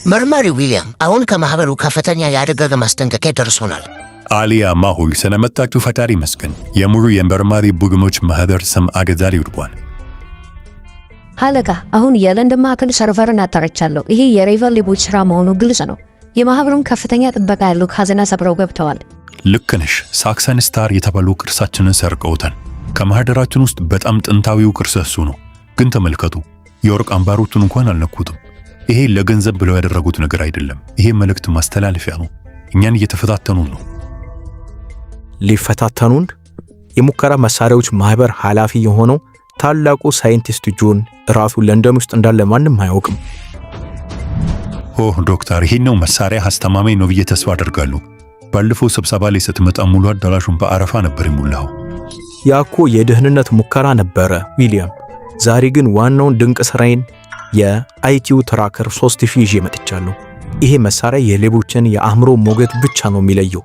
መርማሪ ዊሊያም አሁን ከማህበሩ ከፍተኛ የአደጋ ማስጠንቀቂያ ደርሶናል። አሊያ ማሆይ ስለመጣችሁ ፈጣሪ ይመስገን። የሙሉ የመርማሪ ቡድኖች ማህበር ስም አገዛሪ ይርቧል። አለቃ አሁን የለንደን ማዕከል ሰርቨርን አጣርቻለሁ። ይሄ የሬቨል ሌቦች ስራ መሆኑ ግልጽ ነው። የማህበሩን ከፍተኛ ጥበቃ ያለው ካዝና ሰብረው ገብተዋል። ልክ ነሽ። ሳክሰን ስታር የተባሉ ቅርሳችንን ሰርቀውታል። ከማህደራችን ውስጥ በጣም ጥንታዊው ቅርስ እሱ ነው። ግን ተመልከቱ፣ የወርቅ አምባሮቹን እንኳን አልነኩትም። ይሄ ለገንዘብ ብለው ያደረጉት ነገር አይደለም። ይሄ መልእክት ማስተላለፊያ ነው። እኛን እየተፈታተኑን ነው። ሊፈታተኑን? የሙከራ መሳሪያዎች ማህበር ኃላፊ የሆነው ታላቁ ሳይንቲስት ጆን ራሱ ለንደን ውስጥ እንዳለ ማንም አያውቅም። ዶክተር፣ ይሄ ነው መሳሪያ አስተማማኝ ነው ብዬ ተስፋ አደርጋለሁ። ባለፈው ስብሰባ ላይ ስትመጣ ሙሉ አዳራሹን በአረፋ ነበር የሞላው። ያኮ የደህንነት ሙከራ ነበረ ዊሊያም። ዛሬ ግን ዋናውን ድንቅ ስራዬን የአይኪው ትራከር 3000 ይዤ መጥቻለሁ። ይሄ መሳሪያ የሌቦችን የአእምሮ ሞገድ ብቻ ነው የሚለየው።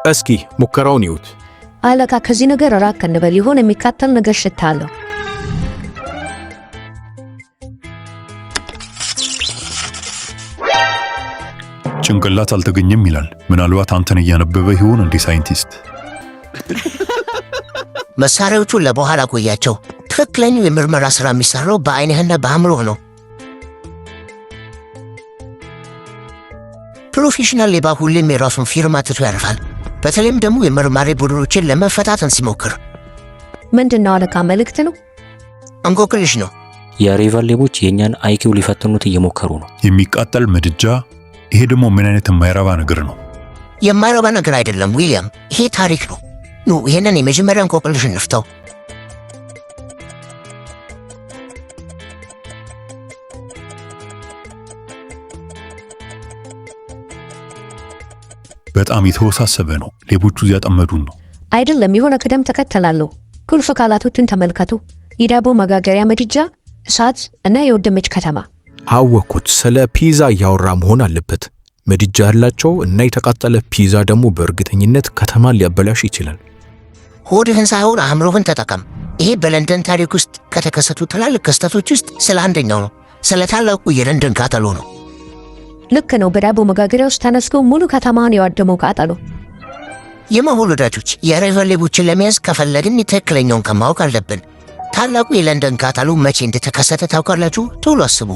እስኪ ሙከራውን ይዩት። አለቃ ከዚህ ነገር ራቅ እንበል። ይሆን የሚካተል ነገር ሽታ አለው። ጭንቅላት አልተገኘም ይላል። ምናልባት አንተን እያነበበ ይሆን እንዴ ሳይንቲስት? መሳሪያዎቹን ለበኋላ ቆያቸው። ትክክለኛው የምርመራ ስራ የሚሰራው በአይንህና በአእምሮ ነው። ፕሮፌሽናል ሌባ ሁሌም የራሱን ፊርማ ትቶ ያርፋል። በተለይም ደግሞ የመርማሪ ቡድኖችን ለመፈታተን ሲሞክር። ምንድነው አለቃ? መልእክት ነው? እንቆቅልሽ ነው። የሬቨል ሌቦች የኛን አይኪው ሊፈትኑት እየሞከሩ ነው። የሚቃጠል ምድጃ። ይሄ ደግሞ ምን አይነት የማይረባ ነገር ነው? የማይረባ ነገር አይደለም ዊሊያም፣ ይሄ ታሪክ ነው። ይሄንን የመጀመሪያ እንቆቅልሽ እንፍታው። በጣም የተወሳሰበ ነው። ሌቦቹ ያጠመዱን ነው። አይደለም፣ የሆነ ቅደም ተከተል አለው። ቁልፍ ቃላቶችን ተመልከቱ። የዳቦ መጋገሪያ ምድጃ፣ እሳት እና የወደመች ከተማ። አወኩት። ስለ ፒዛ እያወራ መሆን አለበት። ምድጃ ያላቸው እና የተቃጠለ ፒዛ ደግሞ በእርግጠኝነት ከተማን ሊያበላሽ ይችላል። ሆድህን ሳይሆን አእምሮህን ተጠቀም። ይሄ በለንደን ታሪክ ውስጥ ከተከሰቱ ትላልቅ ክስተቶች ውስጥ ስለ አንደኛው ነው። ስለ ታላቁ የለንደን ቃጠሎ ነው። ልክ ነው። በዳቦ መጋገሪያ ውስጥ ተነስቶ ሙሉ ከተማን ያወደመው ቃጠሎ። የማሆል ወዳጆች፣ የሬቨል ሌቦችን ለመያዝ ከፈለግን ትክክለኛውን ከማወቅ አለብን። ታላቁ የለንደን ቃጠሎ መቼ እንደተከሰተ ታውቃላችሁ? ቶሎ አስቡ።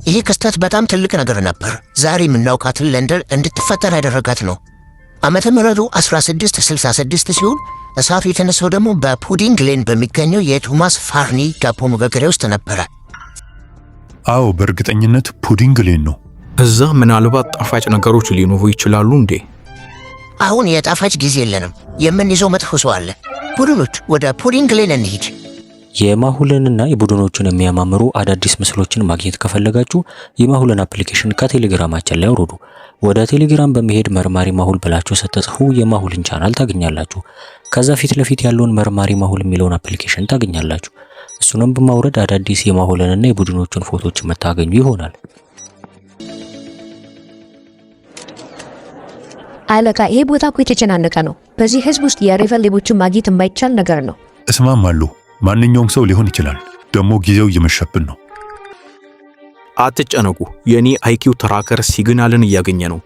ይህ ክስተት በጣም ትልቅ ነገር ነበር። ዛሬ የምናውቃትን ለንደን እንድትፈጠር ያደረጋት ነው። ዓመተ ምህረቱ 1666 ሲሆን እሳቱ የተነሳው ደግሞ በፑዲንግ ሌን በሚገኘው የቶማስ ፋርኒ ዳቦ መጋገሪያ ውስጥ ነበረ። አዎ፣ በእርግጠኝነት ፑዲንግ ሌን ነው። እዛ ምናልባት ጣፋጭ ነገሮች ሊኖሩ ይችላሉ እንዴ? አሁን የጣፋጭ ጊዜ የለንም። የምንይዘው መጥፎ ሰው አለ። ቡድኖች፣ ወደ ፑዲንግ ሌን እንሂድ። የማሁልንና የቡድኖቹን የሚያማምሩ አዳዲስ ምስሎችን ማግኘት ከፈለጋችሁ የማሁልን አፕሊኬሽን ከቴሌግራማችን ላይ አውርዱ። ወደ ቴሌግራም በመሄድ መርማሪ ማሁል ብላችሁ ስትጽፉ የማሁልን ቻናል ታገኛላችሁ። ከዛ ፊት ለፊት ያለውን መርማሪ ማሁል የሚለውን አፕሊኬሽን ታገኛላችሁ። እሱንም በማውረድ አዳዲስ የማሁልንና የቡድኖቹን ፎቶዎች መታገኙ ይሆናል። አለቃ፣ ይሄ ቦታ እኮ የተጨናነቀ ነው። በዚህ ህዝብ ውስጥ የሬቨል ሌቦችን ማግኘት የማይቻል ነገር ነው። እስማማለሁ። ማንኛውም ሰው ሊሆን ይችላል። ደግሞ ጊዜው እየመሸብን ነው። አትጨነቁ። የኔ አይኪው ትራከር ሲግናልን እያገኘ ነው።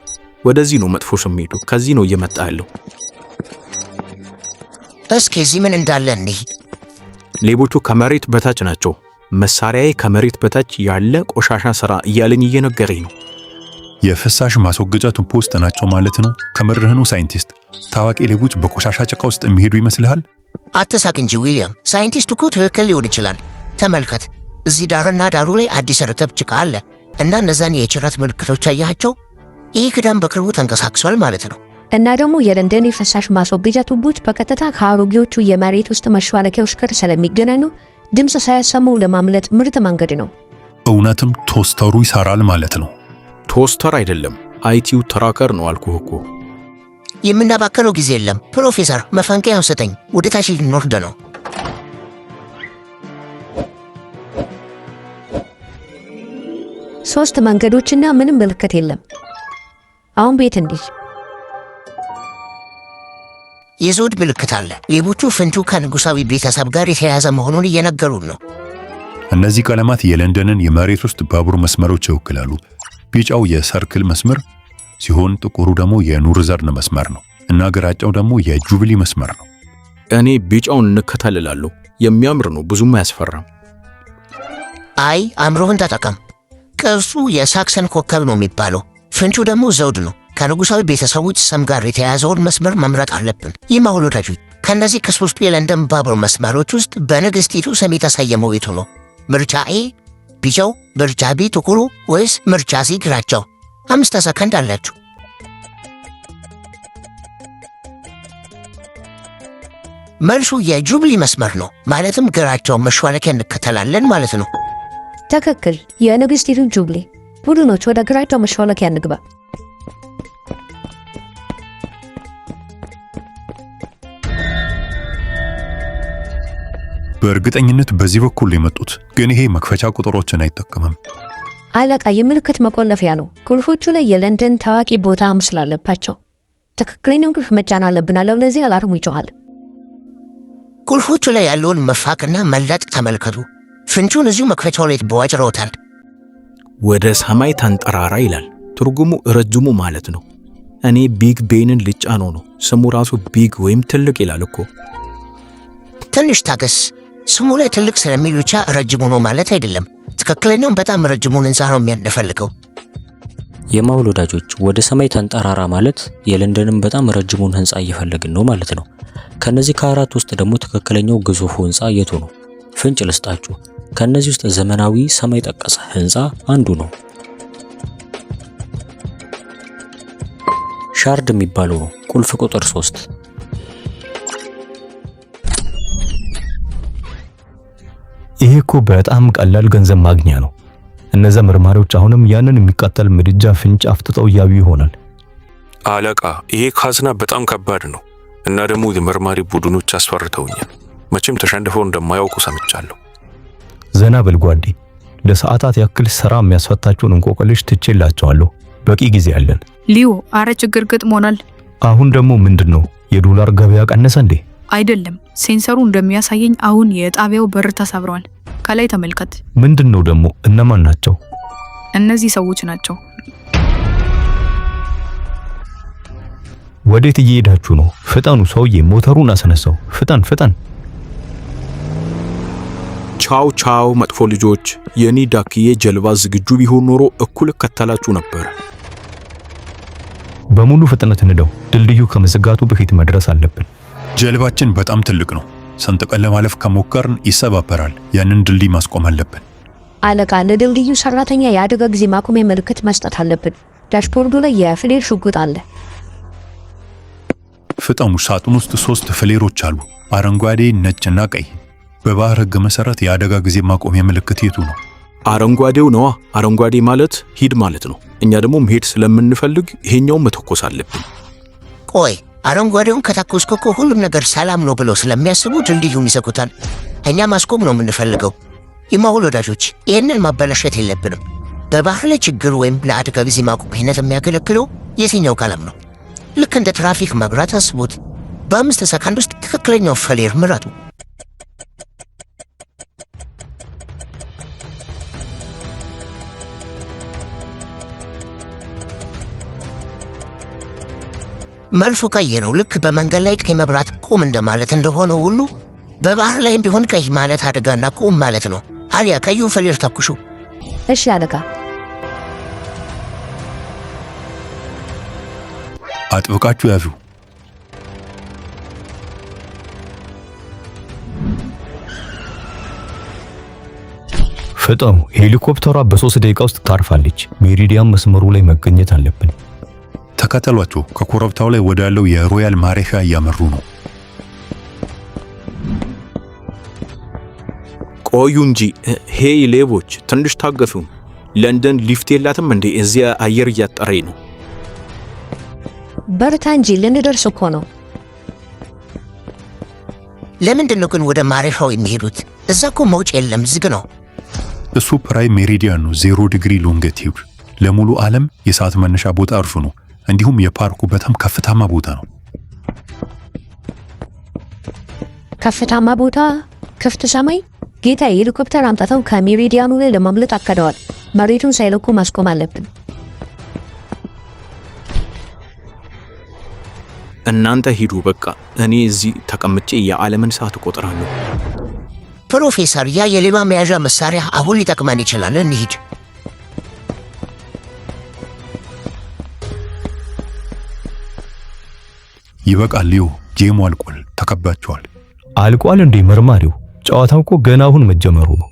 ወደዚህ ነው መጥፎ ስሜቱ። ከዚህ ነው እየመጣ ያለው። እስኪ እዚህ ምን እንዳለ እንይ። ሌቦቹ ከመሬት በታች ናቸው። መሳሪያዬ ከመሬት በታች ያለ ቆሻሻ ስራ እያለኝ እየነገረኝ ነው። የፍሳሽ ማስወገጃ ቱቦ ውስጥ ናቸው ማለት ነው። ከመርህኑ ሳይንቲስት፣ ታዋቂ ሌቦች በቆሻሻ ጭቃ ውስጥ የሚሄዱ ይመስልሃል? አትሳቅ እንጂ ዊሊያም፣ ሳይንቲስቱ እኮ ትክክል ሊሆን ይችላል። ተመልከት፣ እዚህ ዳርና ዳሩ ላይ አዲስ ረተብ ጭቃ አለ እና እነዛን የጭረት ምልክቶች አያቸው። ይህ ክዳን በቅርቡ ተንቀሳቅሷል ማለት ነው። እና ደግሞ የለንደን የፍሳሽ ማስወገጃ ቱቦች በቀጥታ ከአሮጌዎቹ የመሬት ውስጥ መሿለኪያዎች ጋር ስለሚገናኙ ድምፅ ሳያሰሙ ለማምለጥ ምርጥ መንገድ ነው። እውነትም ቶስተሩ ይሰራል ማለት ነው። ቶስተር አይደለም፣ አይኪው ትራከር ነው አልኩህ እኮ። የምናባከነው ጊዜ የለም። ፕሮፌሰር፣ መፈንቀያውን ስጠኝ። ወደ ታች ልንወርድ ነው። ሶስት መንገዶችና ምንም ምልክት የለም። አሁን ቤት እንዲህ የዘውድ ምልክት አለ። ሌቦቹ ፍንጩ ከንጉሳዊ ቤተሰብ ጋር የተያያዘ መሆኑን እየነገሩን ነው። እነዚህ ቀለማት የለንደንን የመሬት ውስጥ ባቡር መስመሮች ይወክላሉ። ቢጫው የሰርክል መስመር ሲሆን ጥቁሩ ደግሞ የኑርዘርን መስመር ነው እና ግራጫው ደግሞ የጁብሊ መስመር ነው። እኔ ቢጫውን እንከታልላለሁ። የሚያምር ነው፣ ብዙም አያስፈራም። አይ አእምሮህን ተጠቀም። ቅርጹ የሳክሰን ኮከብ ነው የሚባለው። ፍንጩ ደግሞ ዘውድ ነው። ከንጉሳዊ ቤተሰቦች ስም ጋር የተያያዘውን መስመር መምረጥ አለብን። ይማሁሉ ረጁ ከእነዚህ ከሶስቱ የለንደን ባቡር መስመሮች ውስጥ በንግሥቲቱ ስም የተሰየመው የቱ ነው? ምርጫ ኤ ቢጫው፣ ምርጫ ቢ ጥቁሩ፣ ወይስ ምርጫ ሲ ግራጫው? 5 ሰከንድ አላችሁ። መልሱ የጁብሊ መስመር ነው። ማለትም ግራጫውን መሿለኪያ እንከተላለን ማለት ነው። ትክክል። የንግሥቲቱ ጁብሊ። ቡድኖች ወደ ግራጫው መሿለኪያ እንግባ። በእርግጠኝነት በዚህ በኩል የመጡት ግን ይሄ መክፈቻ ቁጥሮችን አይጠቀምም። አለቃ የምልክት መቆለፊያ ነው። ቁልፎቹ ላይ የለንደን ታዋቂ ቦታ ምስል አለባቸው። ትክክለኛውን ቁልፍ መጫን አለብን፣ አለበለዚያ አላርሙ ይጮኻል። ቁልፎቹ ላይ ያለውን መፋቅና መላጥ ተመልከቱ። ፍንጩን እዚሁ መክፈቻው ላይ በዋጭረውታል። ወደ ሰማይ ተንጠራራ ይላል። ትርጉሙ ረጅሙ ማለት ነው። እኔ ቢግ ቤንን ልጫነው ነው። ስሙ ራሱ ቢግ ወይም ትልቅ ይላል እኮ። ትንሽ ታገስ። ስሙ ላይ ትልቅ ስለሚል ብቻ ረጅሙ ነው ማለት አይደለም። ትክክለኛውን በጣም ረጅሙን ህንፃ ነው የሚያንፈልገው። የማውል ወዳጆች ወደ ሰማይ ተንጠራራ ማለት የለንደንን በጣም ረጅሙን ህንፃ እየፈለግን ነው ማለት ነው። ከነዚህ ከአራት ውስጥ ደግሞ ትክክለኛው ግዙፉ ህንፃ የቱ ነው? ፍንጭ ልስጣችሁ። ከነዚህ ውስጥ ዘመናዊ ሰማይ ጠቀስ ህንፃ አንዱ ነው። ሻርድ የሚባለው ነው። ቁልፍ ቁጥር 3። ይሄ እኮ በጣም ቀላል ገንዘብ ማግኛ ነው። እነዛ መርማሪዎች አሁንም ያንን የሚቃጠል ምድጃ ፍንጭ አፍጥጠው እያዩ ይሆናል። አለቃ፣ ይሄ ካዝና በጣም ከባድ ነው እና ደግሞ የመርማሪ ቡድኖች አስፈርተውኛል። መቼም ተሸንፈው እንደማያውቁ ሰምቻለሁ። ዘና በል ጓዴ። ለሰዓታት ያክል ስራ የሚያስፈታችሁን እንቆቅልሽ ትቼላቸዋለሁ። በቂ ጊዜ አለን። ሊዮ፣ አረ ችግር ገጥሞናል። አሁን ደግሞ ምንድነው? የዶላር ገበያ ቀነሰ እንዴ? አይደለም፣ ሴንሰሩ እንደሚያሳየኝ አሁን የጣቢያው በር ተሰብሯል። ከላይ ተመልከት። ምንድነው ደግሞ? እነማን ናቸው? እነዚህ ሰዎች ናቸው። ወዴት እየሄዳችሁ ነው? ፍጠኑ ሰውዬ፣ ሞተሩን አስነሳው። ፍጠን ፍጠን። ቻው ቻው መጥፎ ልጆች። የኔ ዳክዬ ጀልባ ዝግጁ ቢሆን ኖሮ እኩል ከተላችሁ ነበር። በሙሉ ፍጥነት እንደው ድልድዩ ከመዘጋቱ በፊት መድረስ አለብን። ጀልባችን በጣም ትልቅ ነው። ሰንጥቀን ለማለፍ ከሞከርን ይሰባበራል። ያንን ድልድይ ማስቆም አለብን። አለቃ፣ ለድልድዩ ሰራተኛ የአደጋ ጊዜ ማቆሚያ ምልክት መስጠት አለብን። ዳሽቦርዱ ላይ የፍሌር ሽጉጥ አለ። ፍጠኑ። ሳጥን ውስጥ 3 ፍሌሮች አሉ፣ አረንጓዴ፣ ነጭና ቀይ። በባህር ሕግ መሰረት የአደጋ ጊዜ ማቆሚያ ምልክት የቱ ነው? አረንጓዴው ነዋ። አረንጓዴ ማለት ሂድ ማለት ነው። እኛ ደግሞ መሄድ ስለምንፈልግ ይሄኛውን መተኮስ አለብን። ቆይ አረንጓዴውን ከተኮስኩ እኮ ሁሉም ነገር ሰላም ነው ብለው ስለሚያስቡ ድልድዩን ይዘጉታል። እኛ ማስቆም ነው የምንፈልገው። የማውል ወዳጆች፣ ይህንን ማበላሸት የለብንም። በባህር ላይ ችግር ወይም ለአደጋ ጊዜ ማቆሚያነት የሚያገለግለው የትኛው ቀለም ነው? ልክ እንደ ትራፊክ መብራት አስቡት። በ5 ሰከንድ ውስጥ ትክክለኛው ፍሌር ምረጡ። መልሱ ቀይ ነው። ልክ በመንገድ ላይ ቀይ መብራት ቁም እንደማለት እንደሆነ ሁሉ በባህር ላይም ቢሆን ቀይ ማለት አደጋና ቁም ማለት ነው። አሊያ ቀዩን ፍሌር ተኩሹ። እሺ አለቃ። አጥብቃችሁ ያዙ። ፍጠኑ። ሄሊኮፕተሯ በ3 ደቂቃ ውስጥ ታርፋለች። ሜሪዲያን መስመሩ ላይ መገኘት አለብን። ተከተሏቸው። ከኮረብታው ላይ ወደ ያለው የሮያል ማረፊያ እያመሩ ነው። ቆዩ እንጂ ሄይ ሌቦች፣ ትንሽ ታገሱ። ለንደን ሊፍት የላትም እንዴ? እዚያ አየር እያጠረኝ ነው። በርታ እንጂ ልንደርስ እኮ ነው። ለምንድን ነው ግን ወደ ማረፊያው የሚሄዱት? እዛ እኮ መውጫ የለም፣ ዝግ ነው። እሱ ፕራይም ሜሪዲያን ነው። 0 ዲግሪ ሎንጊቲዩድ። ለሙሉ ዓለም የሰዓት መነሻ ቦታ እርሱ ነው። እንዲሁም የፓርኩ በጣም ከፍታማ ቦታ ነው። ከፍታማ ቦታ፣ ክፍት ሰማይ። ጌታ ሄሊኮፕተር አምጥተው ከሜሪዲያኑ ላይ ለማምለጥ አቅደዋል። መሬቱን ሳይለኩ ማስቆም አለብን። እናንተ ሂዱ በቃ፣ እኔ እዚህ ተቀምጬ የዓለምን ሰዓት እቆጥራለሁ። ፕሮፌሰር፣ ያ የሌባ መያዣ መሳሪያ አሁን ሊጠቅመን ይችላል። እንሂድ። ይበቃል ሊዮ፣ ጌሙ አልቋል። ተከባቸዋል። አልቋል እንዴ መርማሪው? ጨዋታው እኮ ገና አሁን መጀመሩ ነው።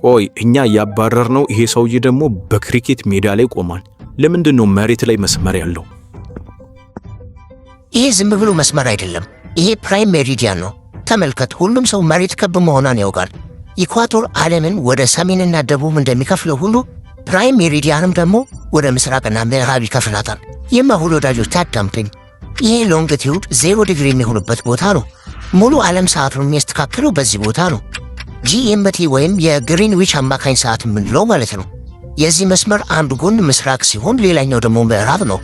ቆይ እኛ ያባረርነው ይሄ ሰውዬ ደግሞ በክሪኬት ሜዳ ላይ ቆሟል። ለምንድን ነው መሬት ላይ መስመር ያለው? ይሄ ዝም ብሎ መስመር አይደለም። ይሄ ፕራይም ሜሪዲያን ነው። ተመልከት፣ ሁሉም ሰው መሬት ክብ መሆኗን ያውቃል። ኢኳቶር ዓለምን ወደ ሰሜንና ደቡብ እንደሚከፍለው ሁሉ ፕራይም ሜሪዲያንም ደግሞ ወደ ምስራቅና ምዕራብ ይከፍላታል። የማሁል ወዳጆች ታዳምጡኝ። ይሄ ሎንግቲዩድ 0 ዲግሪ የሚሆንበት ቦታ ነው። ሙሉ ዓለም ሰዓቱን የሚያስተካክለው በዚህ ቦታ ነው። ጂኤምቲ ወይም የግሪንዊች አማካኝ ሰዓት የምንለው ማለት ነው። የዚህ መስመር አንዱ ጎን ምስራቅ ሲሆን ሌላኛው ደግሞ ምዕራብ ነው።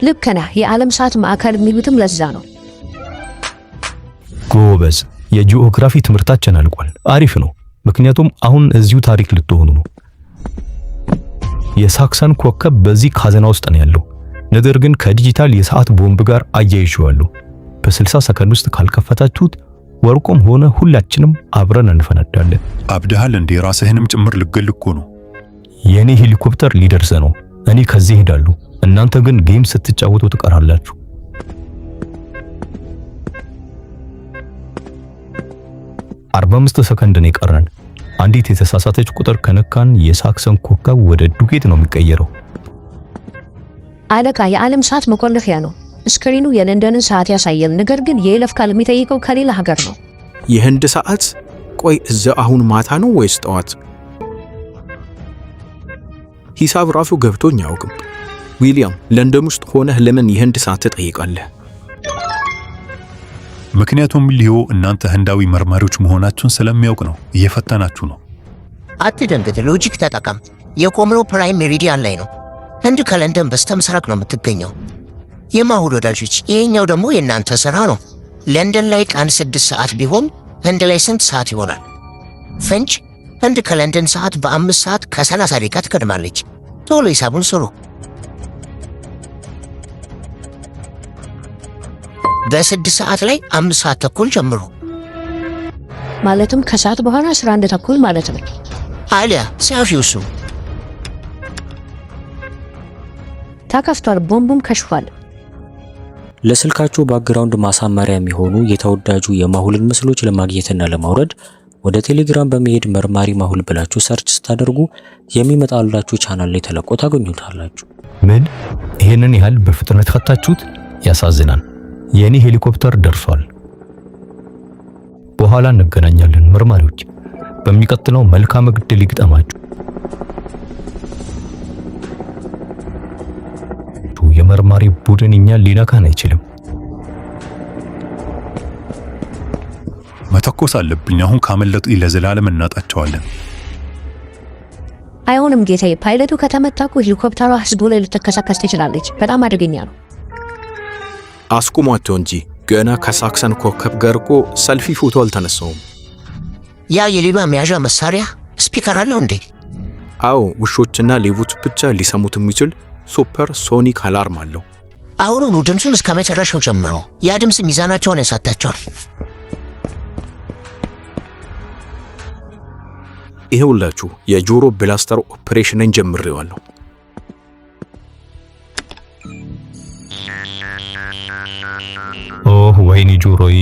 ልክ ነህ። የዓለም ሰዓት ማዕከል የሚሉትም ለዛ ነው። ጎበዝ፣ የጂኦግራፊ ትምህርታችን አልቋል። አሪፍ ነው፣ ምክንያቱም አሁን እዚሁ ታሪክ ልትሆኑ ነው። የሳክሰን ኮከብ በዚህ ካዝና ውስጥ ነው ያለው። ነገር ግን ከዲጂታል የሰዓት ቦምብ ጋር አያይዤዋለሁ። በ60 ሰከንድ ውስጥ ካልከፈታችሁት ወርቁም ሆነ ሁላችንም አብረን እንፈነዳለን። አብደሃል እንዴ? ራስህንም ጭምር ልገል እኮ ነው። የኔ ሄሊኮፕተር ሊደርስ ነው። እኔ ከዚህ ሄዳለሁ። እናንተ ግን ጌም ስትጫወቱ ትቀራላችሁ። 45 ሰከንድ ነው የቀረን። አንዲት የተሳሳተች ቁጥር ከነካን የሳክሰን ኮከብ ወደ ዱቄት ነው የሚቀየረው። አለቃ፣ የዓለም ሰዓት መቆለፊያ ነው። ስክሪኑ የለንደንን ሰዓት ያሳያል። ነገር ግን የይለፍ ቃል የሚጠይቀው ከሌላ ሀገር ነው። የህንድ ሰዓት? ቆይ እዛ አሁን ማታ ነው ወይስ ጠዋት? ሂሳብ ራሱ ገብቶኝ አያውቅም። ዊሊያም፣ ለንደን ውስጥ ሆነህ ለምን የህንድ ሰዓት ትጠይቃለህ? ምክንያቱም ሊዮ እናንተ ህንዳዊ መርማሪዎች መሆናችሁን ስለሚያውቅ ነው። እየፈተናችሁ ነው። አትደንግጥ፣ ሎጂክ ተጠቀም። የቆምነው ፕራይም ሜሪዲያን ላይ ነው። ህንድ ከለንደን በስተ ምስራቅ ነው የምትገኘው። የማሁል ወዳጆች፣ ይሄኛው ደግሞ የእናንተ ሥራ ነው። ለንደን ላይ ቀን 6 ሰዓት ቢሆን ህንድ ላይ ስንት ሰዓት ይሆናል? ፍንጭ፣ ህንድ ከለንደን ሰዓት በ5 ሰዓት ከ30 ደቂቃ ትቀድማለች። ቶሎ ሂሳቡን ስሩ። በ6 ሰዓት ላይ 5 ሰዓት ተኩል ጀምሩ። ማለትም ከሰዓት በኋላ 11 ተኩል ማለት ነው። አሊያ ሲያፊው እሱ ተከፍቷል። ቦምቡም ከሽፏል። ለስልካችሁ ባክግራውንድ ማሳመሪያ የሚሆኑ የተወዳጁ የማሁልን ምስሎች ለማግኘትና ለማውረድ ወደ ቴሌግራም በመሄድ መርማሪ ማሁል ብላችሁ ሰርች ስታደርጉ የሚመጣላችሁ ቻናል ላይ ተለቆ ታገኙታላችሁ። ምን? ይሄንን ያህል በፍጥነት ከታችሁት? ያሳዝናል። የኔ ሄሊኮፕተር ደርሷል። በኋላ እንገናኛለን መርማሪዎች። በሚቀጥለው መልካም ዕድል ይግጠማችሁ። የመርማሪ ቡድን እኛን ሊነካን አይችልም። መተኮስ አለብኝ። አሁን ካመለጡ ለዘላለም እናጣቸዋለን። አይሆንም ጌታዬ። ፓይለቱ ከተመታኩ ሄሊኮፕተሯ ህዝቡ ላይ ልትከሰከስ ትችላለች። በጣም አደገኛ ነው። አስቁሟቸው እንጂ ገና ከሳክሰን ኮከብ ጋር እኮ ሰልፊ ፎቶ አልተነሳውም። ያ የሌባ መያዣ መሳሪያ ስፒከር አለው እንዴ? አዎ፣ ውሾችና ሌቦች ብቻ ሊሰሙት የሚችል ሱፐር ሶኒክ አላርም አለው። አሁኑኑ ድምፁን እስከ መጨረሻው ጀምሮ። ያ ድምፅ ሚዛናቸውን ያሳታቸዋል። ይሄውላችሁ የጆሮ ብላስተር ኦፕሬሽንን ጀምሬዋለሁ። ኦህ ወይኔ ጆሮዬ!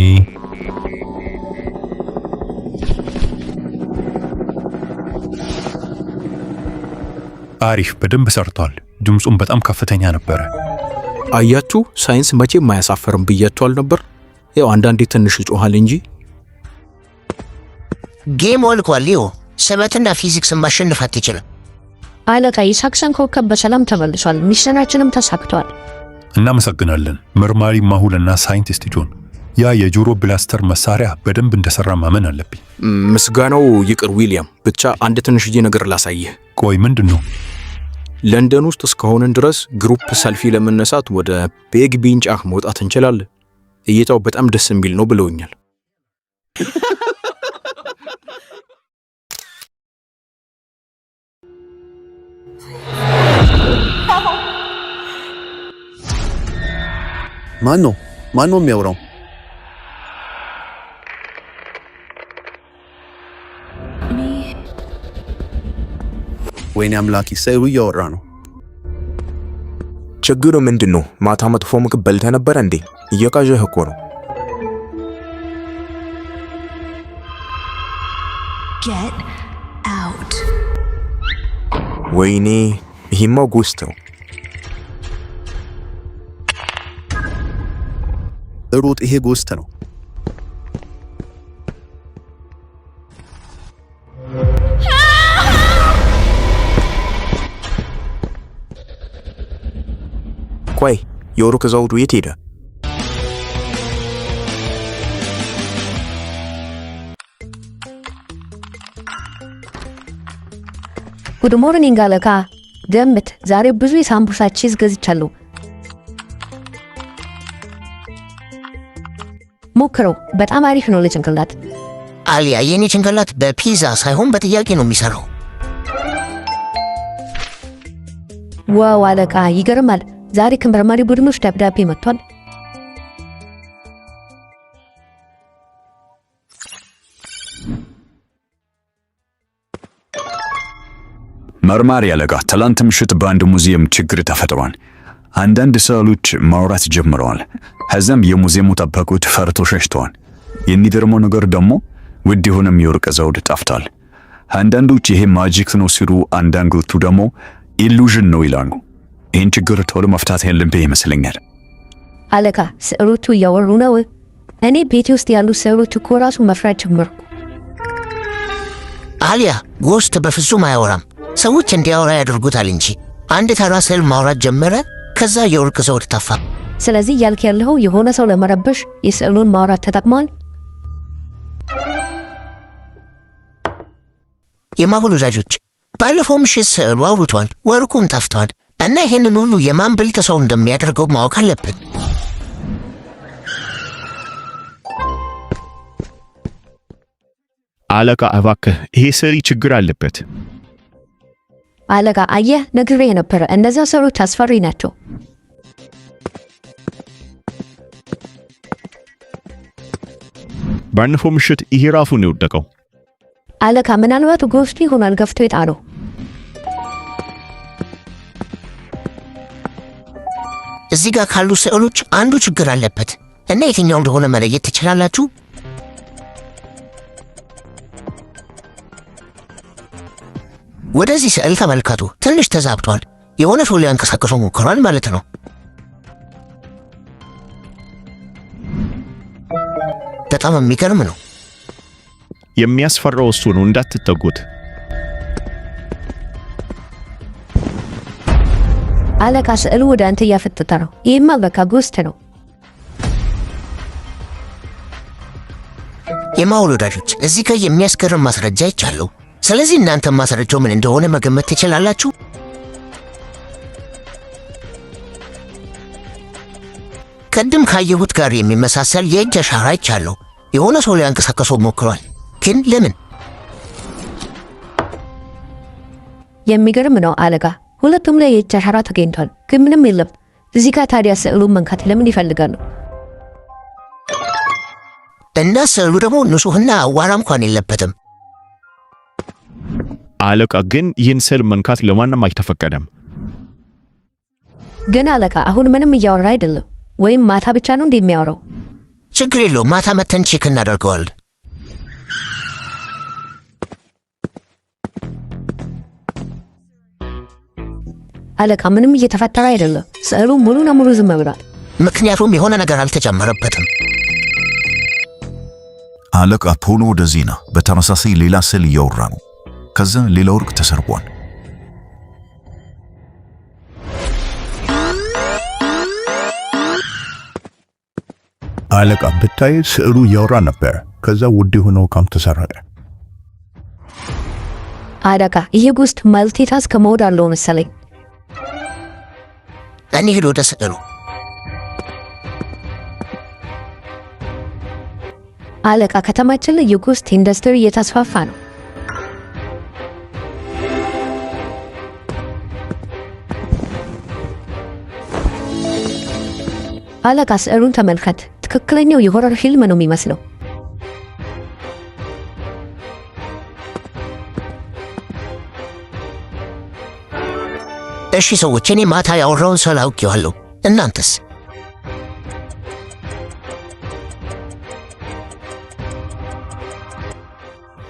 አሪፍ፣ በደንብ ሰርቷል። ድምፁም በጣም ከፍተኛ ነበረ። አያችሁ፣ ሳይንስ መቼም አያሳፈርም ብያችሁ አልነበር? ያው አንዳንዴ ትንሽ ይጮሃል እንጂ። ጌም አልቋል ሊዮ። ስበትና ፊዚክስን ማሸነፍ አትችልም። አለቃ፣ የሳክሰን ኮከብ በሰላም ተመልሷል። ሚሽናችንም ተሳክቷል። እናመሰግናለን መርማሪ ማሁልና ሳይንቲስት ጆን። ያ የጆሮ ብላስተር መሳሪያ በደንብ እንደሰራ ማመን አለብኝ። ምስጋናው ይቅር ዊሊያም። ብቻ አንድ ትንሽዬ ነገር ላሳይህ። ቆይ ምንድን ነው? ለንደን ውስጥ እስከሆንን ድረስ ግሩፕ ሰልፊ ለመነሳት ወደ ቤግ ቢን ጫፍ መውጣት እንችላለን። እይታው በጣም ደስ የሚል ነው ብለውኛል። ማን ነው የሚያወራው? ወይኔ አምላኬ ሰው እያወራ ነው። ችግሩ ምንድነው? ማታ መጥፎ ምግብ በልተህ ነበር እንዴ? እየቃዠህ እኮ ነው። Get out. ወይኔ ይሄማ ጎስት ነው። ሩጥ፣ ይሄ ጎስት ነው። ቆይ የወርቅ ዘውዱ የት ሄደ? ጉድ ሞርኒንግ አለቃ። ገምት፣ ዛሬ ብዙ የሳምቡሳ ቺዝ ገዝቻለሁ። ሞክረው፣ በጣም አሪፍ ነው ለጭንቅላት። አሊያ፣ የኔ ጭንቅላት በፒዛ ሳይሆን በጥያቄ ነው የሚሰራው። ዋው አለቃ፣ ይገርማል። ዛሬ ከመርማሪ ቡድኖች ደብዳቤ መጥቷል። መርማሪ አለቃ፣ ትላንት ምሽት በአንድ ሙዚየም ችግር ተፈጥሯል። አንዳንድ ሰዎች ማውራት ጀምረዋል። ከዚያም የሙዚየሙ ጠባቂዎች ፈርተው ሸሽተዋል። የሚገርመው ነገር ደግሞ ውድ የሆነም የወርቅ ዘውድ ጠፍቷል። አንዳንዶች ይሄ ማጂክ ነው ሲሉ፣ አንዳንዶቹ ደግሞ ኢሉዥን ነው ይላሉ። ይህን ችግር ቶሎ መፍታት ያለብን ይመስለኛል። አለቃ፣ ስዕሎቹ እያወሩ ነው። እኔ ቤቴ ውስጥ ያሉ ስዕሎች እኮ ራሱ መፍራት ጀመርኩ። አሊያ፣ ጎስት በፍጹም አያወራም። ሰዎች እንዲያወራ ያደርጉታል እንጂ። አንድ ተራ ስዕል ማውራት ጀመረ፣ ከዛ የወርቅ ዘውድ ጠፋ። ስለዚህ ያልክ ያለው የሆነ ሰው ለመረበሽ የስዕሉን ማውራት ተጠቅሟል። የማጉል ወዳጆች፣ ባለፈው ምሽት ስዕሉ አውርቷል፣ ወርቁም ጠፍቷል እና ይሄንን ሁሉ የማን ብልጥ ሰው እንደሚያደርገው ማወቅ አለብን። አለቃ እባክህ፣ ይሄ ሰሪ ችግር አለበት። አለቃ፣ አየህ፣ ነግሬህ ነበር። እነዛ ሰዎች አስፈሪ ናቸው። ባለፈው ምሽት ይሄ ራሱ ነው የወደቀው። አለቃ፣ ምናልባት ጎስቱ ይሆናል ገፍቶ የጣለው። እዚህ ጋር ካሉ ስዕሎች አንዱ ችግር አለበት እና የትኛው እንደሆነ መለየት ትችላላችሁ? ወደዚህ ስዕል ተመልከቱ። ትንሽ ተዛብቷል። የሆነ ሰው ሊያንቀሳቅሰው ሞክሯል ማለት ነው። በጣም የሚገርም ነው። የሚያስፈራው እሱ ነው፣ እንዳትጠጉት። አለቃ፣ ስዕሉ ወደ አንተ እያፈጠጠ ነው። ይህማ በቃ ጎስት ነው። የማውል ወዳጆች፣ እዚህ ጋር የሚያስገርም ማስረጃ ይቻለው። ስለዚህ እናንተ ማስረጃው ምን እንደሆነ መገመት ትችላላችሁ? ቀደም ካየሁት ጋር የሚመሳሰል የእጅ አሻራ ይቻለው። የሆነ ሰው ሊያንቀሳቅሰው ሞክሯል፣ ግን ለምን? የሚገርም ነው አለቃ። ሁለቱም ላይ የእጅ አሻራ ተገኝቷል፣ ግን ምንም የለም። እዚህ ጋር ታዲያ ስዕሉን መንካት ለምን ይፈልጋሉ? እና ስዕሉ ደግሞ ንጹህና አዋራ እንኳን የለበትም። አለቃ፣ ግን ይህን ስዕል መንካት ለማንም አይተፈቀደም። ግን አለቃ፣ አሁን ምንም እያወራ አይደለም። ወይም ማታ ብቻ ነው እንደሚያወራው? ችግር የለውም፣ ማታ መተን ቼክ እናደርገዋለን። አለቃ፣ ምንም እየተፈጠረ አይደለም። ስዕሉ ሙሉ ለሙሉ ዝም ብሏል። ምክንያቱም የሆነ ነገር አልተጨመረበትም። አለቃ፣ ፖሎ ወደዚህ ና። በተመሳሳይ ሌላ ስዕል እያወራ ነው። ከዛ ሌላ ወርቅ ተሰርቋል። አለቃ፣ ብታይ ስዕሉ እያወራ ነበር። ከዛ ውድ የሆነው ዕቃም ተሰረቀ። አለቃ፣ ይሄ ጎስት ማልቲታስክ ሞድ አለው መሰለኝ። እንሂድ ወደ ስዕሉ። አለቃ ከተማችን ላይ የጎስት ኢንዱስትሪ እየተስፋፋ ነው። አለቃ ስዕሉን ተመልከት። ትክክለኛው የሆረር ፊልም ነው የሚመስለው። እሺ ሰዎች፣ እኔ ማታ ያወራውን ስዕል አውቄዋለሁ። እናንተስ?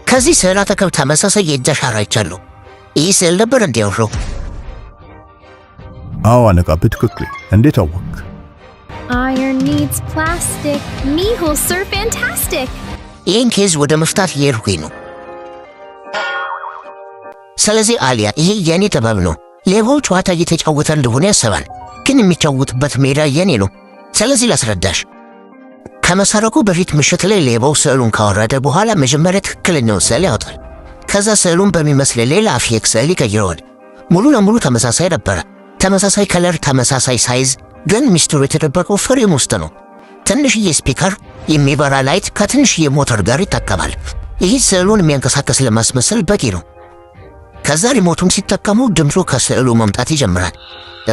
ከዚህ ስዕል አጠገብ ተመሳሳይ የእጅ አሻራ አይቻለሁ። ይህ ስዕል ነበር እንዲያወራው? አዎ አለቃ፣ በትክክል። እንዴት አወቅ? Iron needs plastic. Mijo, sir, fantastic. ይህን ኬዝ ወደ መፍታት እየሄድኩኝ ነው። ስለዚህ አሊያ፣ ይሄ የኔ ጥበብ ነው። ሌባው ጨዋታ እየተጫወተ እንደሆነ ያስባል፣ ግን የሚጫወትበት ሜዳ የኔ ነው። ስለዚህ ላስረዳሽ። ከመሰረቁ በፊት ምሽት ላይ ሌባው ስዕሉን ካወረደ በኋላ መጀመሪያ ትክክለኛውን ስዕል ያወጣል። ከዛ ስዕሉን በሚመስል ሌላ ፌክ ስዕል ይቀይረዋል። ሙሉ ለሙሉ ተመሳሳይ ነበረ። ተመሳሳይ ከለር፣ ተመሳሳይ ሳይዝ፣ ግን ሚስጥሩ የተደበቀው ፍሬም ውስጥ ነው። ትንሽዬ ስፒከር፣ የሚበራ ላይት ከትንሽዬ ሞተር ጋር ይጠቀማል። ይህ ስዕሉን የሚያንቀሳቀስ ለማስመሰል በቂ ነው። ከዛ ሪሞቱን ሲጠቀሙ ድምፁ ከስዕሉ መምጣት ይጀምራል።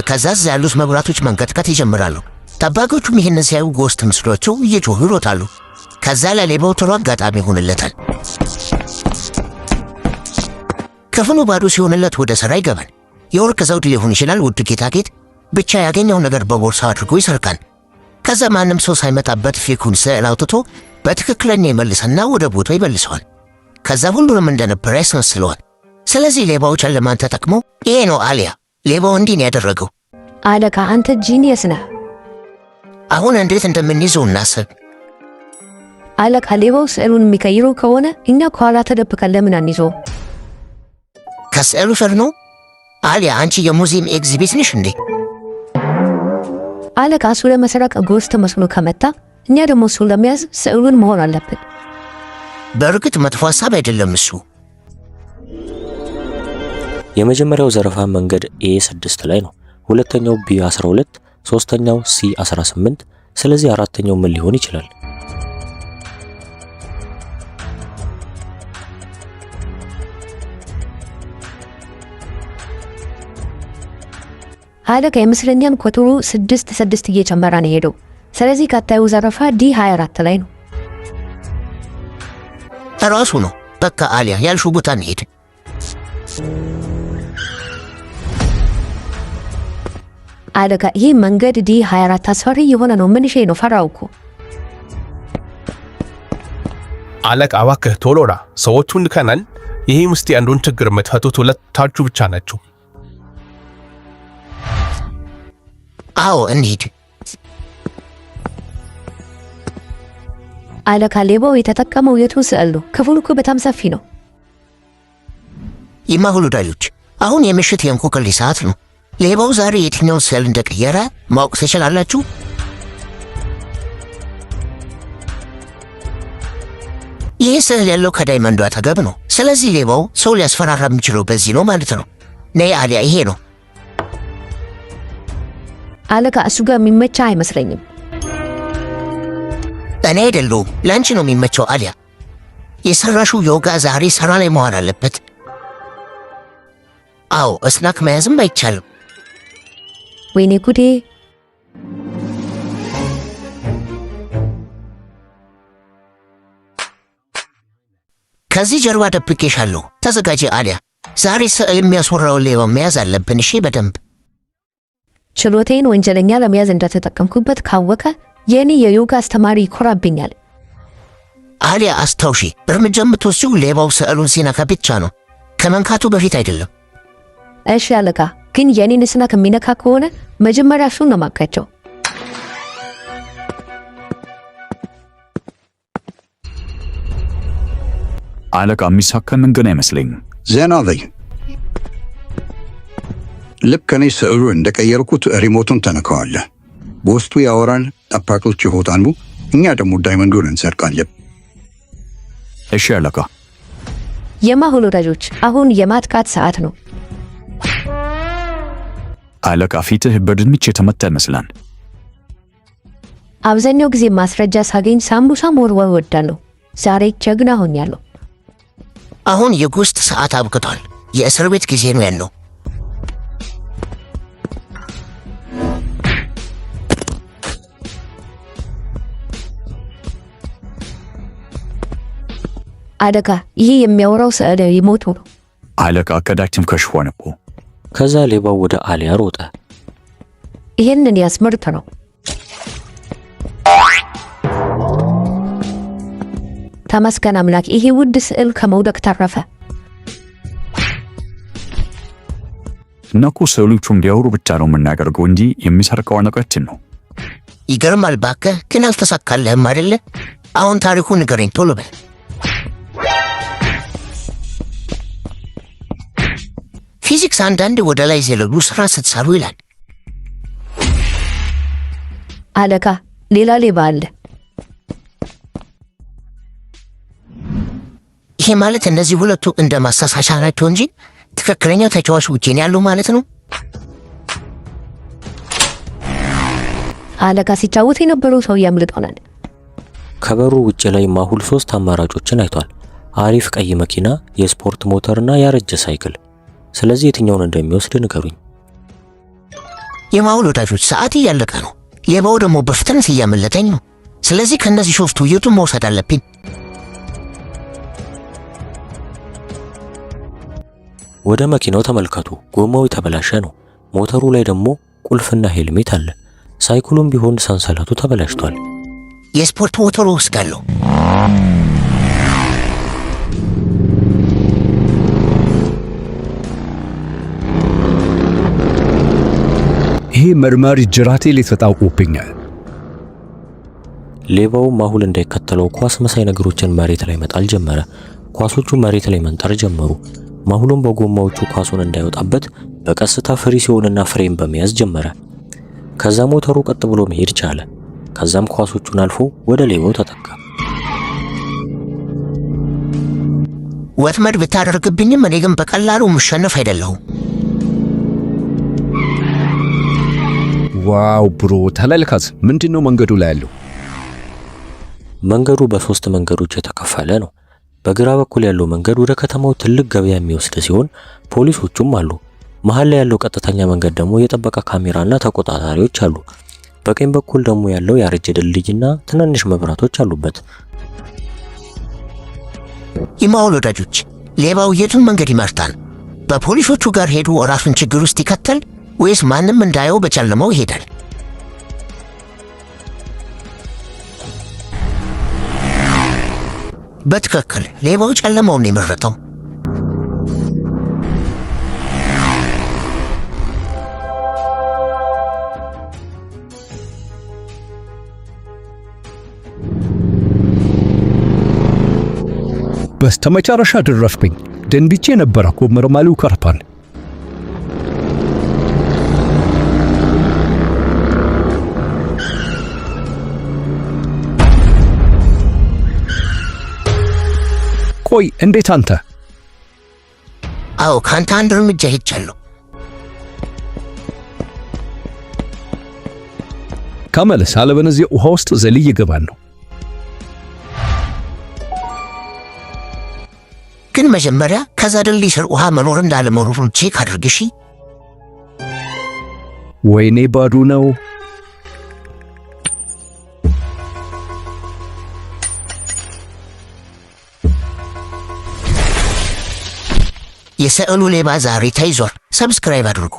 ከዛ ያሉት መብራቶች መንቀጥቀጥ ይጀምራሉ። ጠባቂዎቹም ይህንን ሲያዩ ጎስት ምስሎቹ እየጮሁ ይሮጣሉ። ከዛ ለሌባው ጥሩ አጋጣሚ ይሆንለታል። ክፍሉ ባዶ ሲሆንለት ወደ ሥራ ይገባል። የወርቅ ዘውድ ሊሆን ይችላል፣ ውድ ጌጣጌጥ፣ ብቻ ያገኘው ነገር በቦርሳ አድርጎ ይሰርቃል። ከዛ ማንም ሰው ሳይመጣበት ፌኩን ስዕል አውጥቶ በትክክለኛ ይመልሰና ወደ ቦታው ይመልሰዋል። ከዛ ሁሉንም እንደነበረ ያስመስለዋል። ስለዚህ ሌባው ጨለማን ተጠቅሞ ይሄ ነው አሊያ፣ ሌባው እንዲህ ነው ያደረገው። አለቃ አንተ ጂኒየስ ነህ። አሁን እንዴት እንደምንይዘው እናስብ። አለቃ ሌባው ስዕሉን የሚቀይረው ከሆነ እኛ ከኋላ ተደብቀን ለምን አንይዘው? ከስዕሉ ስር ነው። አሊያ አንቺ የሙዚየም ኤግዚቢት ነሽ እንዴ? አለቃ እሱ ለመስረቅ ጎስት መስሎ ከመጣ እኛ ደግሞ እሱን ለመያዝ ስዕሉን መሆን አለብን። በእርግጥ መጥፎ ሀሳብ አይደለም እሱ። የመጀመሪያው ዘረፋ መንገድ A6 ላይ ነው። ሁለተኛው B12፣ ሶስተኛው C18። ስለዚህ አራተኛው ምን ሊሆን ይችላል? አለቃ የምስለኛን ቁጥሩ 6 እየጨመረ ነው ሄደው። ስለዚህ ቀጣዩ ዘረፋ D24 ላይ ነው። ራሱ ነው። በቃ አሊያ ያልሽው ቦታ እንሂድ። አለቃ ይህ መንገድ D24 አስፈሪ የሆነ ነው። ምን ነው ፈራው እኮ። አለቃ እባክህ ቶሎና ሰዎቹን ልከናል። ይሄ ምስቲ አንዱን ችግር የምትፈቱት ሁለታችሁ ብቻ ናችሁ። አዎ እንሂድ። አለቃ ሌባው የተጠቀመው የቱን ስዕል ነው? ክፍሉ እኮ በጣም ሰፊ ነው። ይማሁሉ ዳዮች፣ አሁን የምሽት የእንቆቅልሽ ሰዓት ነው። ሌባው ዛሬ የትኛውን ስዕል እንደቀየረ ማወቅ ትችላላችሁ? ይህ ስዕል ያለው ከዳይመንዱ አጠገብ ነው። ስለዚህ ሌባው ሰው ሊያስፈራራ የሚችለው በዚህ ነው ማለት ነው። ነይ አሊያ፣ ይሄ ነው። አለቃ እሱ ጋር የሚመቻ አይመስለኝም። እኔ አይደለሁም፣ ለአንቺ ነው የሚመቸው አሊያ። የሰራሹ ዮጋ ዛሬ ስራ ላይ መዋል አለበት። አዎ እስናክ መያዝም አይቻልም። ወይኔ ጉዴ! ከዚህ ጀርባ ደብቄሻለሁ። ተዘጋጂ አሊያ። ዛሬ ስዕል የሚያስወራውን ሌባ መያዝ አለብን። እሺ በደንብ ችሎቴን ወንጀለኛ ለመያዝ እንደተጠቀምኩበት ካወቀ የኔ የዮጋ አስተማሪ ይኮራብኛል። አሊያ አስታውሺ፣ እርምጃ የምትወስጂው ሌባው ስዕሉን ሲነካ ብቻ ነው፣ ከመንካቱ በፊት አይደለም። እሺ አለቃ፣ ግን የኔን ስናክ የሚነካ ከሆነ መጀመሪያ እሱን ነው ማቃቸው። አለቃ የሚሳካልን ግን አይመስለኝም። ዘና በይ። ልክ እኔ ስዕሉ እንደቀየርኩት ሪሞቱን ተነካዋለህ። በውስጡ ያወራል፣ ጠባቂዎች ይወጣሉ፣ እኛ ደግሞ ዳይመንዱን እንሰርቃለን። እሺ አለቃ። የማሁል ወዳጆች፣ አሁን የማጥቃት ሰዓት ነው። አለቃ ፊትህ በድንች የተመታ ይመስላል። አብዛኛው ጊዜ ማስረጃ ሳገኝ ሳምቡሳ መወርወር እወዳለሁ። ዛሬ ጀግና ሆኛለሁ። አሁን የጉስት ሰዓት አብቅቷል። የእስር ቤት ጊዜ ነው ያለው። አለቃ ይሄ የሚያወራው ስዕል ይሞቱ ነው። አለቃ እቅዳችን ከሽፏል እኮ። ከዛ ሌባው ወደ አሊያ ሮጠ። ይሄንን ያስመርጥ ነው። ተመስገን አምላክ፣ ይሄ ውድ ስዕል ከመውደቅ ተረፈ። እነኮ ስዕሎቹ እንዲያወሩ ብቻ ነው የምናደርገው እንጂ የሚሰርቀው አለቃችን ነው። ይገርማል። እባክህ ግን አልተሳካልህም አይደለ? አሁን ታሪኩን ንገረኝ ቶሎ በል። ፊዚክስ አንዳንድ ወደ ላይ ዘለሉ ስራ ስትሰሩ ይላል። አለቃ ሌላ ሌባ አለ። ይሄ ማለት እነዚህ ሁለቱ እንደ ማሳሳሻ ናቸው እንጂ ትክክለኛ ተጫዋች ውጪ ነው ያለው ማለት ነው። አለቃ ሲጫወት የነበረው ሰው ያምልጦናል። ከበሩ ውጭ ላይ ማሁል 3 አማራጮችን አይቷል። አሪፍ ቀይ መኪና፣ የስፖርት ሞተርና ያረጀ ሳይክል። ስለዚህ የትኛውን እንደሚወስድ ንገሩኝ። የማሁል ወዳጆች ሰዓት እያለቀ ነው። ሌባው ደግሞ በፍጥነት እያመለጠኝ ነው። ስለዚህ ከነዚህ ሶስቱ የቱን መውሰድ አለብኝ? ወደ መኪናው ተመልከቱ። ጎማው የተበላሸ ነው። ሞተሩ ላይ ደግሞ ቁልፍና ሄልሜት አለ። ሳይክሉም ቢሆን ሰንሰለቱ ተበላሽቷል። የስፖርት ሞተሩ ወስዳለሁ። ይሄ መርማሪ ጅራቴ ሊተጣውቁብኛል። ሌባው ማሁል እንዳይከተለው ኳስ መሳይ ነገሮችን መሬት ላይ መጣል ጀመረ። ኳሶቹ መሬት ላይ መንጠር ጀመሩ። ማሁሉም በጎማዎቹ ኳሱን እንዳይወጣበት በቀስታ ፍሪሲዮንና ፍሬም በመያዝ ጀመረ። ከዛ ሞተሩ ቀጥ ብሎ መሄድ ቻለ። ከዛም ኳሶቹን አልፎ ወደ ሌባው ተጠጋ። ወጥመድ ብታደርግብኝም እኔ ግን በቀላሉ ምሸነፍ አይደለሁም። ዋው ብሮ ተላልካት። ምንድነው መንገዱ ላይ ያለው? መንገዱ በ3 መንገዶች የተከፈለ ነው። በግራ በኩል ያለው መንገድ ወደ ከተማው ትልቅ ገበያ የሚወስድ ሲሆን ፖሊሶቹም አሉ። መሃል ላይ ያለው ቀጥተኛ መንገድ ደግሞ የጠበቃ ካሜራና ተቆጣጣሪዎች አሉ። በቀኝ በኩል ደግሞ ያለው ያረጀ ድልድይና ትናንሽ መብራቶች አሉበት። የማሁል ወዳጆች፣ ሌባው የቱን መንገድ ይመርጣል? በፖሊሶቹ ጋር ሄዱ ራሱን ችግር ውስጥ ይከተል ወይስ ማንም እንዳየው በጨለማው ይሄዳል? በትክክል ሌባው ጨለማውን የመረጠው። በስተመጨረሻ ደረስኩኝ። ደንግጬ ነበር እኮ መርማሪው ቀርቷል። ቆይ እንዴት አንተ? አዎ ካንተ አንድ እርምጃ ሄጃለሁ። ከመለስ አለበለዚያ ውሃ ውስጥ ዘልዬ ገባን ነው። ግን መጀመሪያ ከዛ ድልድይ ስር ውሃ መኖር እንዳለመኖሩን ቼክ አድርግ እሺ። ወይኔ ባዶ ነው። የስዕሉ ሌባ ዛሬ ተይዟል። ሰብስክራይብ አድርጉ።